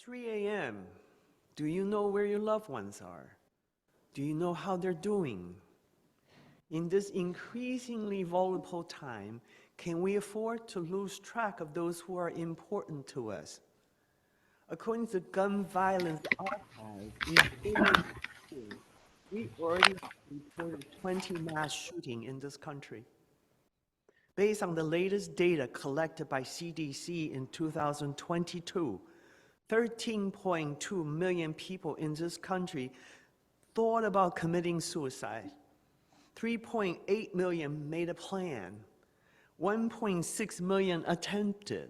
3 a.m. Do you know where your loved ones are? Do you know how they're doing? In this increasingly volatile time, can we afford to lose track of those who are important to us? According to Gun Violence Archive, we already reported 20 mass shootings in this country. Based on the latest data collected by CDC in 2022, 13.2 million people in this country thought about committing suicide. 3.8 million made a plan. 1.6 million attempted.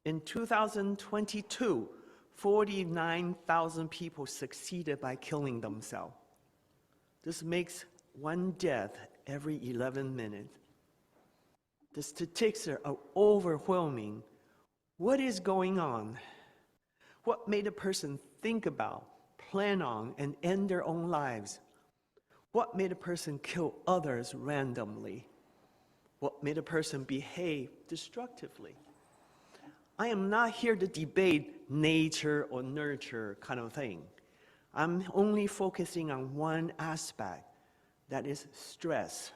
In 2022, 49,000 people succeeded by killing themselves. This makes one death every 11 minutes. The statistics are overwhelming. What is going on? What made a person think about, plan on, and end their own lives? What made a person kill others randomly? What made a person behave destructively? I am not here to debate nature or nurture kind of thing. I'm only focusing on one aspect, that is stress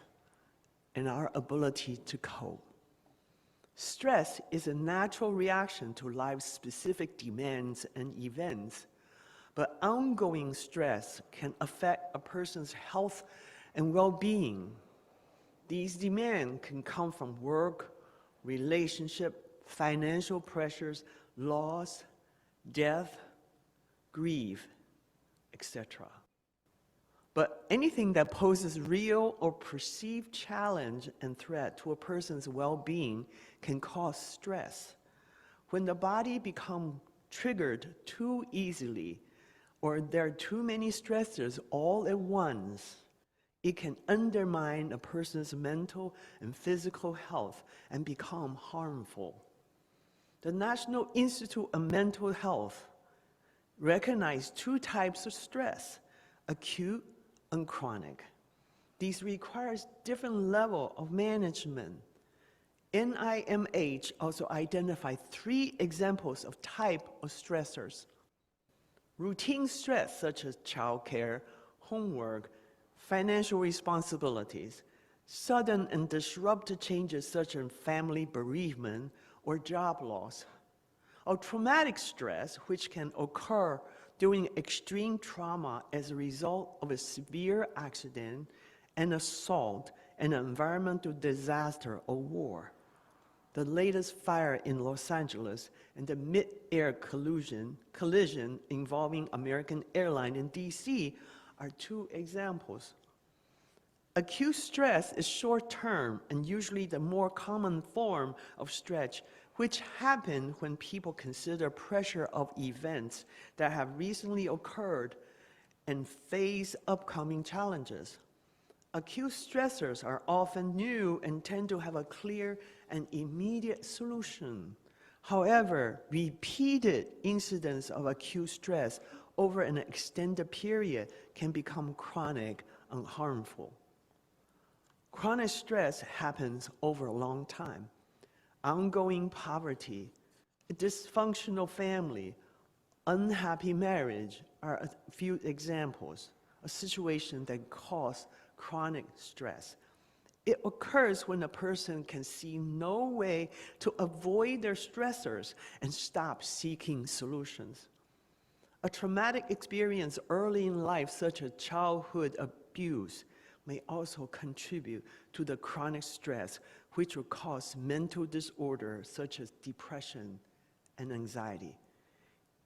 and our ability to cope. Stress is a natural reaction to life's specific demands and events, but ongoing stress can affect a person's health and well-being. These demands can come from work, relationship, financial pressures, loss, death, grief, etc. But anything that poses real or perceived challenge and threat to a person's well-being can cause stress. When the body becomes triggered too easily, or there are too many stressors all at once, it can undermine a person's mental and physical health and become harmful. The National Institute of Mental Health recognizes two types of stress, acute and chronic. These require different level of management. NIMH also identified 3 examples of type of stressors. Routine stress such as childcare, homework, financial responsibilities, sudden and disruptive changes such as family bereavement or job loss. Or traumatic stress, which can occur during extreme trauma as a result of a severe accident, an assault, an environmental disaster, or war. The latest fire in Los Angeles and the mid-air collision involving American Airlines in DC are 2 examples. Acute stress is short-term and usually the more common form of stress, which happen when people consider pressure of events that have recently occurred and face upcoming challenges. Acute stressors are often new and tend to have a clear and immediate solution. However, repeated incidents of acute stress over an extended period can become chronic and harmful. Chronic stress happens over a long time. Ongoing poverty, a dysfunctional family, unhappy marriage are a few examples of situations that cause chronic stress. It occurs when a person can see no way to avoid their stressors and stop seeking solutions. A traumatic experience early in life, such as childhood abuse, may also contribute to the chronic stress, which will cause mental disorders such as depression and anxiety.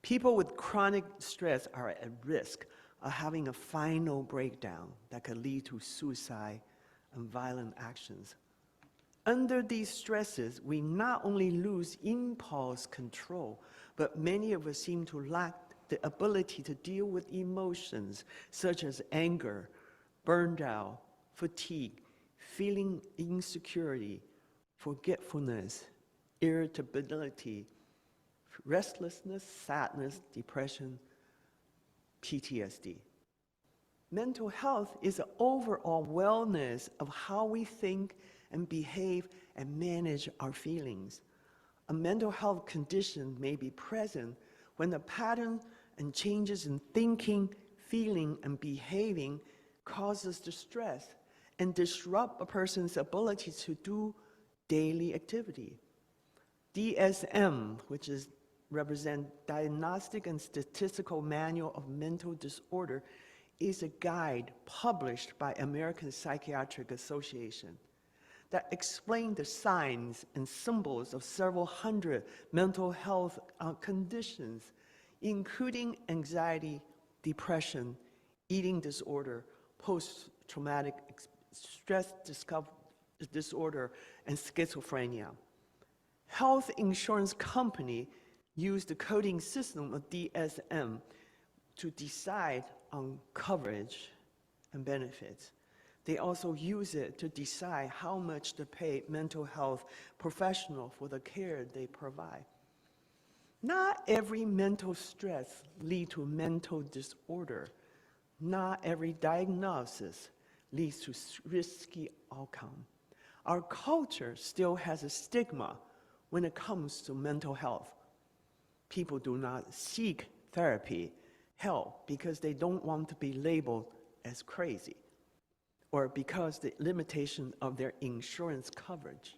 People with chronic stress are at risk of having a final breakdown that could lead to suicide and violent actions. Under these stresses, we not only lose impulse control, but many of us seem to lack the ability to deal with emotions such as anger, burned out, fatigue, feeling insecurity, forgetfulness, irritability, restlessness, sadness, depression, PTSD. Mental health is the overall wellness of how we think and behave and manage our feelings. A mental health condition may be present when the pattern and changes in thinking, feeling, and behaving causes distress and disrupt a person's ability to do daily activity. DSM, which represents Diagnostic and Statistical Manual of Mental Disorder, is a guide published by American Psychiatric Association that explains the signs and symbols of several hundred mental health conditions, including anxiety, depression, eating disorder, post-traumatic stress disorder, and schizophrenia. Health insurance company use the coding system of DSM to decide on coverage and benefits. They also use it to decide how much to pay mental health professional for the care they provide. Not every mental stress leads to mental disorder. Not every diagnosis leads to risky outcome. Our culture still has a stigma when it comes to mental health. People do not seek therapy, help, because they don't want to be labeled as crazy, or because the limitation of their insurance coverage.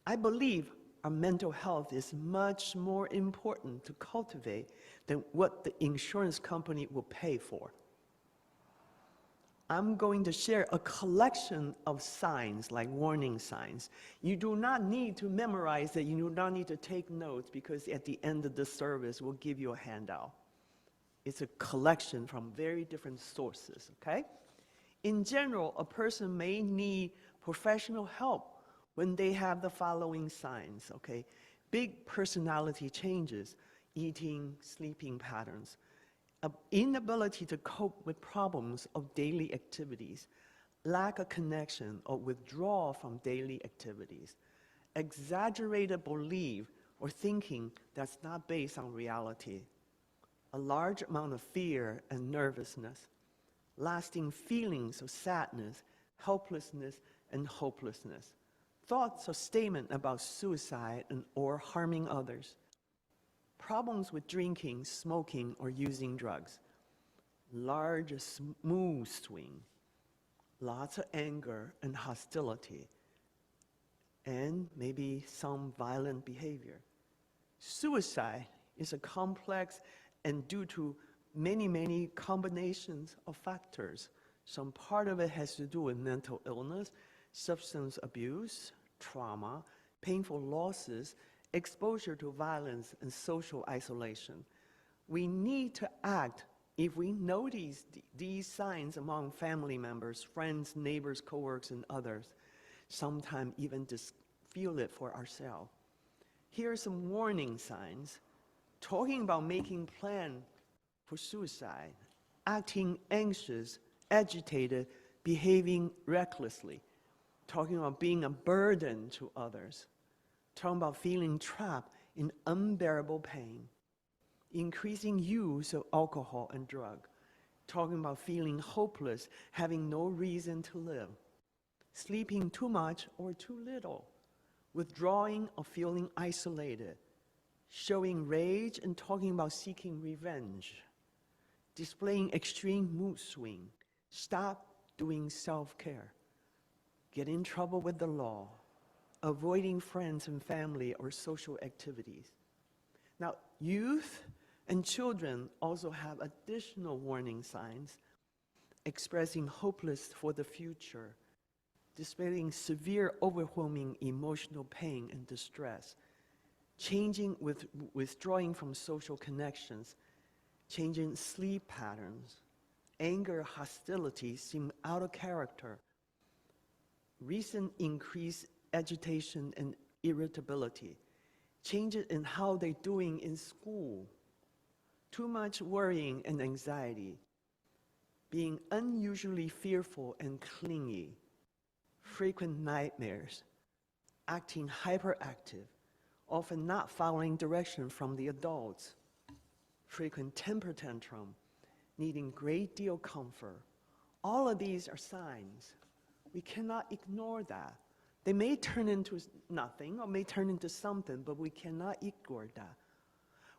I believe our mental health is much more important to cultivate than what the insurance company will pay for. I'm going to share a collection of signs, like warning signs. You do not need to memorize it. You do not need to take notes, because at the end of the service, we'll give you a handout. It's a collection from very different sources, okay? In general, a person may need professional help when they have the following signs, okay? Big personality changes, eating, sleeping patterns, inability to cope with problems of daily activities, lack of connection or withdrawal from daily activities, exaggerated belief or thinking that's not based on reality, a large amount of fear and nervousness, lasting feelings of sadness, helplessness, and hopelessness, thoughts or statements about suicide and or harming others, problems with drinking, smoking, or using drugs, large mood swing, lots of anger and hostility, and maybe some violent behavior. Suicide is a complex and due to many combinations of factors. Some part of it has to do with mental illness, substance abuse, trauma, painful losses, exposure to violence, and social isolation. We need to act if we notice these signs among family members, friends, neighbors, coworkers, and others. Sometimes even just feel it for ourselves. Here are some warning signs. Talking about making plans for suicide, acting anxious, agitated, behaving recklessly, talking about being a burden to others, talking about feeling trapped in unbearable pain, increasing use of alcohol and drug, talking about feeling hopeless, having no reason to live, sleeping too much or too little, withdrawing or feeling isolated, showing rage and talking about seeking revenge, displaying extreme mood swing, stop doing self-care, get in trouble with the law, avoiding friends and family or social activities. Now, youth and children also have additional warning signs, expressing hopeless for the future, displaying severe, overwhelming emotional pain and distress, withdrawing from social connections, changing sleep patterns, anger, hostility seem out of character, recent increased agitation and irritability, changes in how they're doing in school, too much worrying and anxiety, being unusually fearful and clingy, frequent nightmares, acting hyperactive, often not following direction from the adults, frequent temper tantrum, needing great deal comfort. All of these are signs. We cannot ignore that. They may turn into nothing or may turn into something, but we cannot ignore that.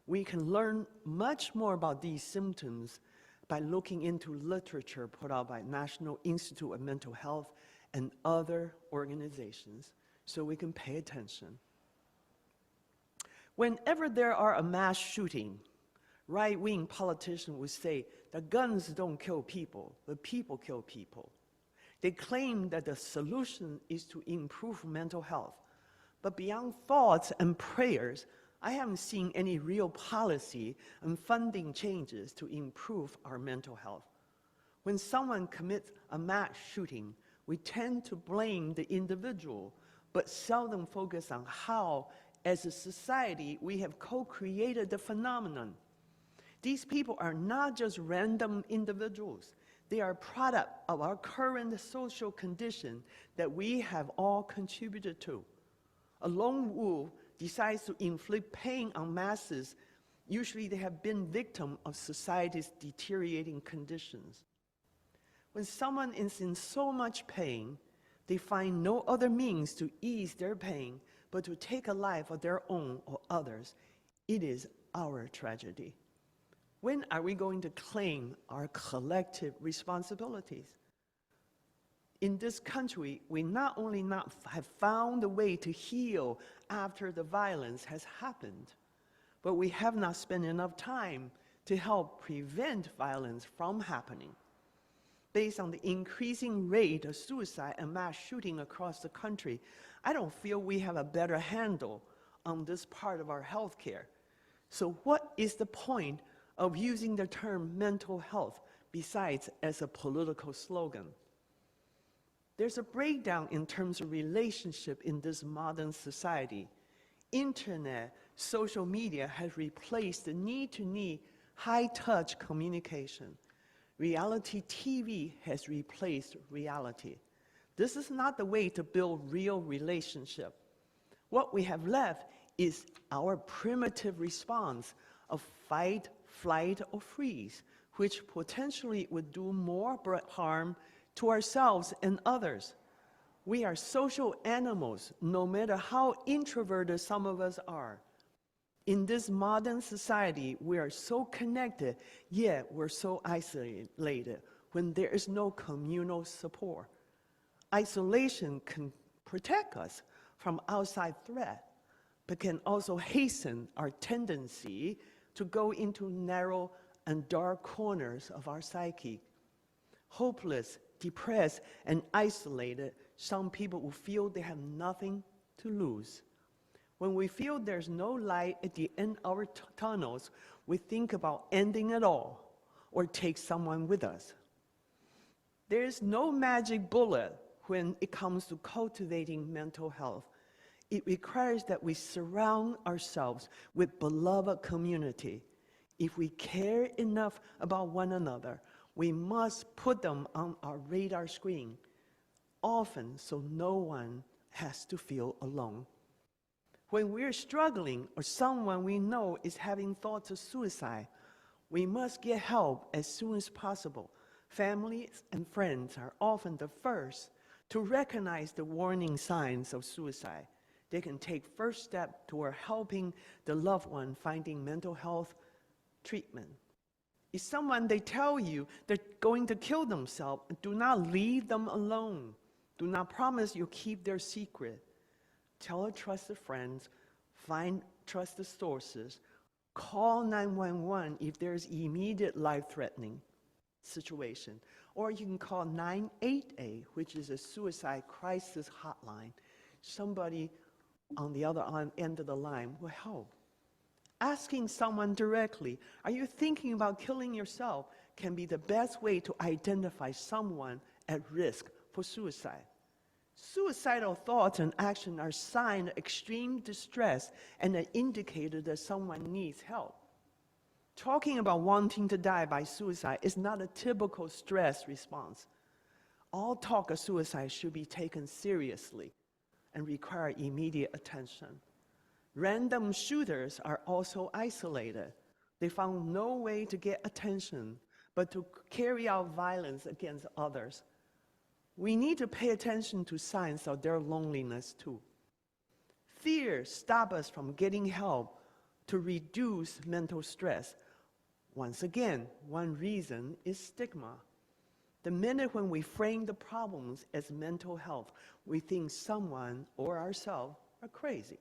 We can learn much more about these symptoms by looking into literature put out by National Institute of Mental Health and other organizations, so we can pay attention. Whenever there are a mass shooting, right-wing politicians would say that guns don't kill people, the people kill people. They claim that the solution is to improve mental health. But beyond thoughts and prayers, I haven't seen any real policy and funding changes to improve our mental health. When someone commits a mass shooting, we tend to blame the individual, but seldom focus on how, as a society, we have co-created the phenomenon. These people are not just random individuals. They are a product of our current social condition that we have all contributed to. A lone wolf decides to inflict pain on masses. Usually they have been victims of society's deteriorating conditions. When someone is in so much pain, they find no other means to ease their pain but to take a life of their own or others. It is our tragedy. When are we going to claim our collective responsibilities? In this country, we not only not have found a way to heal after the violence has happened, but we have not spent enough time to help prevent violence from happening. Based on the increasing rate of suicide and mass shooting across the country, I don't feel we have a better handle on this part of our healthcare. So what is the point of using the term mental health besides as a political slogan? There's a breakdown in terms of relationship in this modern society. Internet, social media has replaced the need-to-need, high-touch communication. Reality TV has replaced reality. This is not the way to build real relationship. What we have left is our primitive response of fight, flight, or freeze, which potentially would do more harm to ourselves and others. We are social animals, no matter how introverted some of us are. In this modern society, we are so connected, yet we're so isolated when there is no communal support. Isolation can protect us from outside threat, but can also hasten our tendency to go into narrow and dark corners of our psyche. Hopeless, depressed, and isolated, some people will feel they have nothing to lose. When we feel there's no light at the end of our tunnels, we think about ending it all or take someone with us. There is no magic bullet when it comes to cultivating mental health. It requires that we surround ourselves with beloved community. If we care enough about one another, we must put them on our radar screen, often so no one has to feel alone. When we're struggling or someone we know is having thoughts of suicide, we must get help as soon as possible. Families and friends are often the first to recognize the warning signs of suicide. They can take first step toward helping the loved one finding mental health treatment. If someone they tell you they're going to kill themselves, do not leave them alone. Do not promise you'll keep their secret. Tell a trusted friend, find trusted sources, call 911 if there's immediate life-threatening situation, or you can call 988, which is a suicide crisis hotline. Somebody on the other end of the line will help. Asking someone directly, are you thinking about killing yourself, can be the best way to identify someone at risk for suicide. Suicidal thoughts and action are signs of extreme distress and an indicator that someone needs help. Talking about wanting to die by suicide is not a typical stress response. All talk of suicide should be taken seriously and require immediate attention. Random shooters are also isolated. They found no way to get attention but to carry out violence against others. We need to pay attention to signs of their loneliness too. Fear stops us from getting help, to reduce mental stress. Once again, one reason is stigma. The minute when we frame the problems as mental health, we think someone or ourselves are crazy.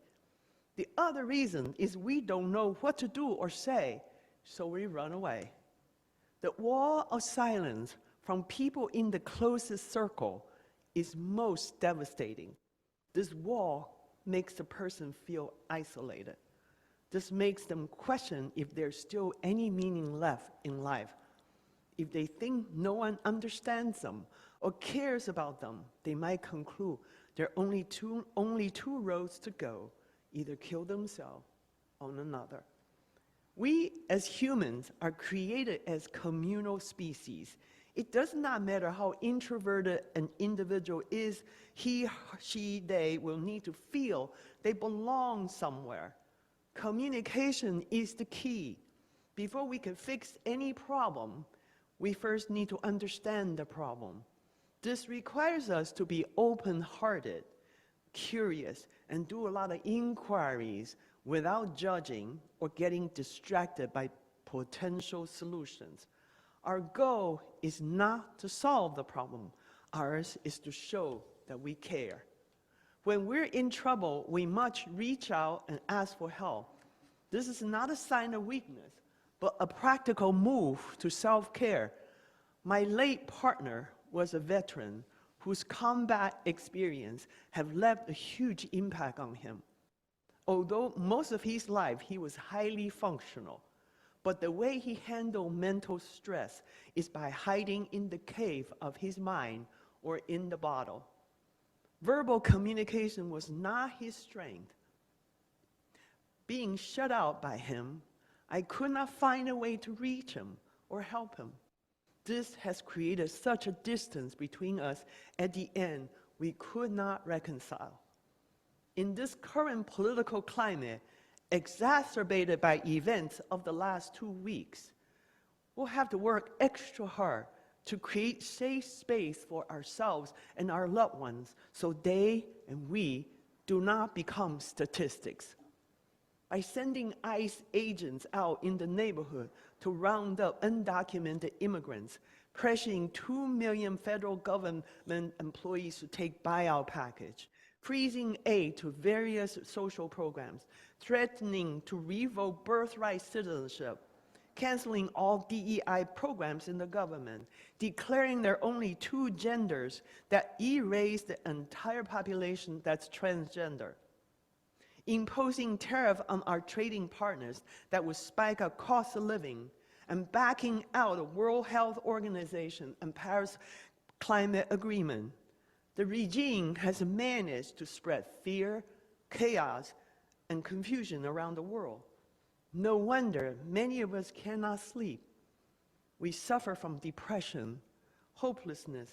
The other reason is we don't know what to do or say, so we run away. The wall of silence from people in the closest circle is most devastating. This wall makes the person feel isolated. This makes them question if there's still any meaning left in life. If they think no one understands them or cares about them, they might conclude there are only two roads to go, either kill themselves or another. We as humans are created as communal species. It does not matter how introverted an individual is, he, she, they will need to feel they belong somewhere. Communication is the key. Before we can fix any problem, we first need to understand the problem. This requires us to be open-hearted, curious, and do a lot of inquiries without judging or getting distracted by potential solutions. Our goal is not to solve the problem. Ours is to show that we care. When we're in trouble, we must reach out and ask for help. This is not a sign of weakness, but a practical move to self-care. My late partner was a veteran whose combat experience have left a huge impact on him. Although most of his life he was highly functional, but the way he handled mental stress is by hiding in the cave of his mind or in the bottle. Verbal communication was not his strength. Being shut out by him, I could not find a way to reach him or help him. This has created such a distance between us. At the end, we could not reconcile. In this current political climate, exacerbated by events of the last 2 weeks, we'll have to work extra hard to create safe space for ourselves and our loved ones so they and we do not become statistics. By sending ICE agents out in the neighborhood to round up undocumented immigrants, pressuring 2 million federal government employees to take buyout package, freezing aid to various social programs, threatening to revoke birthright citizenship, canceling all DEI programs in the government, declaring there are only 2 genders that erase the entire population that's transgender, imposing tariff on our trading partners that would spike up cost of living, and backing out of World Health Organization and Paris Climate Agreement. The regime has managed to spread fear, chaos, and confusion around the world. No wonder many of us cannot sleep. We suffer from depression, hopelessness,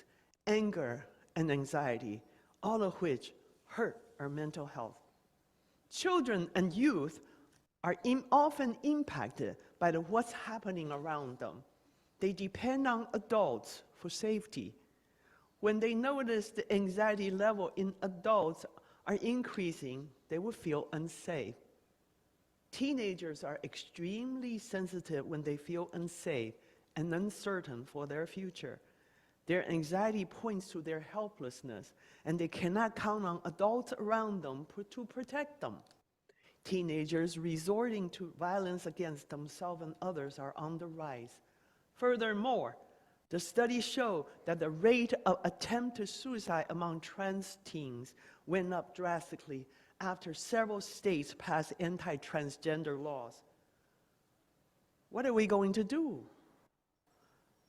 anger, and anxiety, all of which hurt our mental health. Children and youth are often impacted by what's happening around them. They depend on adults for safety. When they notice the anxiety level in adults are increasing, they will feel unsafe. Teenagers are extremely sensitive when they feel unsafe and uncertain for their future. Their anxiety points to their helplessness, and they cannot count on adults around them to protect them. Teenagers resorting to violence against themselves and others are on the rise. Furthermore, the studies show that the rate of attempted suicide among trans teens went up drastically after several states passed anti-transgender laws. What are we going to do?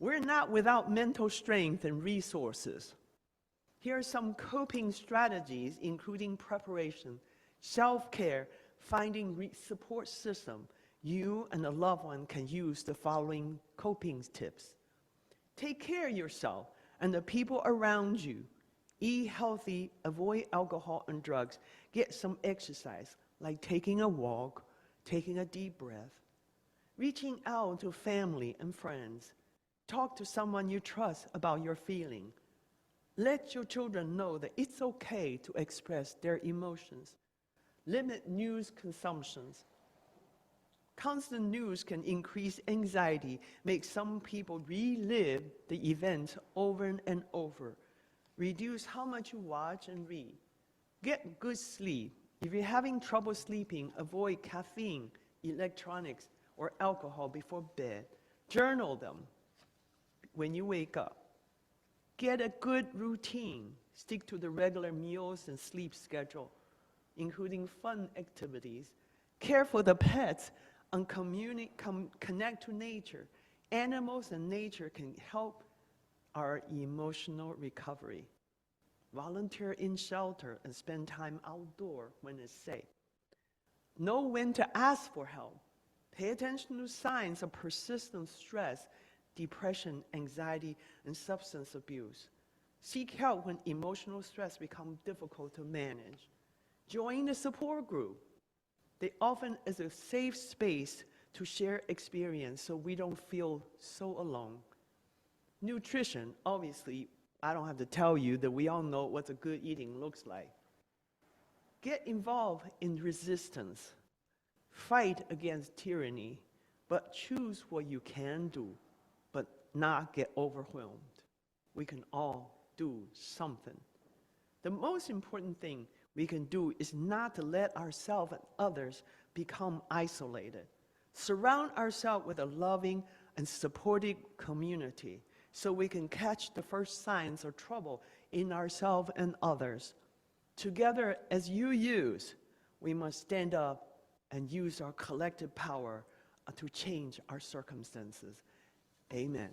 We're not without mental strength and resources. Here are some coping strategies, including preparation, self-care, finding support system. You and a loved one can use the following coping tips. Take care of yourself and the people around you. Eat healthy, avoid alcohol and drugs. Get some exercise, like taking a walk, taking a deep breath. Reaching out to family and friends. Talk to someone you trust about your feeling. Let your children know that it's okay to express their emotions. Limit news consumptions. Constant news can increase anxiety, make some people relive the events over and over. Reduce how much you watch and read. Get good sleep. If you're having trouble sleeping, avoid caffeine, electronics, or alcohol before bed. Journal them when you wake up. Get a good routine. Stick to the regular meals and sleep schedule, including fun activities. Care for the pets and connect to nature. Animals and nature can help our emotional recovery. Volunteer in shelter and spend time outdoor when it's safe. Know when to ask for help. Pay attention to signs of persistent stress, depression, anxiety, and substance abuse. Seek help when emotional stress becomes difficult to manage. Join the support group. They often is a safe space to share experience so we don't feel so alone. Nutrition, obviously, I don't have to tell you that we all know what a good eating looks like. Get involved in resistance. Fight against tyranny, but choose what you can do, but not get overwhelmed. We can all do something. The most important thing we can do is not to let ourselves and others become isolated. Surround ourselves with a loving and supportive community so we can catch the first signs of trouble in ourselves and others. Together as UUs, we must stand up and use our collective power to change our circumstances. Amen.